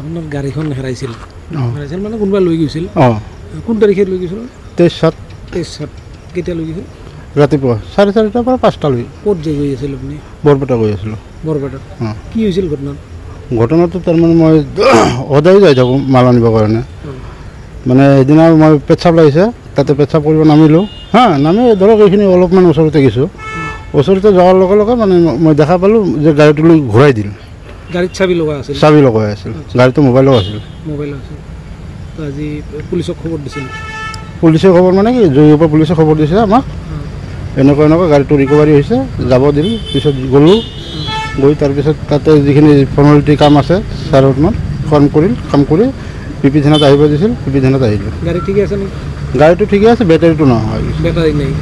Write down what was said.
আপোনাৰ গাড়ীখন হেৰাইছিল হেৰাইছিল মানে কোনোবা লৈ গৈছিল কোন তাৰিখে লৈ গৈছিল 23/7 কেতিয়া লৈ গৈছিল ৰাতিপুৱা 4:30 পৰা 5টালৈ ক'ত যাই গৈ আছিল আপুনি বৰপেটা গৈ আছিলোঁ বৰপেটাত কি হৈছিল ঘটনাটো তাৰমানে মই সদায় যাই থাকোঁ মাল আনিবৰ কাৰণে মানে এদিনা মই পেচাব লাগিছে তাতে পেচাব কৰিব নামিলোঁ নামি ধৰক এইখিনি অলপমান ওচৰতে গৈছোঁ ওচৰতে যোৱাৰ লগে লগে মানে মই দেখা পালোঁ যে গাড়ীটো লৈ ঘূৰাই দিল গাড়ীত চাবি লগাই আছিল গাড়ীটো মোবাইলো আছিল তো আজি পুলিচক খবৰ দিছিল পুলিচে খবৰ মানে কি জয়ীৰ পৰা পুলিচে খবৰ দিছে আমাক এনেকুৱা গাড়ীটো ৰিকভাৰী হৈছে যাব দিল পিছত গ'লোঁ গৈ তাৰপিছত তাতে যিখিনি ফৰ্মেলিটি কাম আছে ছাৰহঁতমান কাম কৰি পিপি থানাত আহিব দিছিল পিপি থানাত আহিলোঁ গাড়ী ঠিকে আছে নেকি গাড়ীটো ঠিকে আছে বেটাৰীটো নহয় বেটাৰী নাই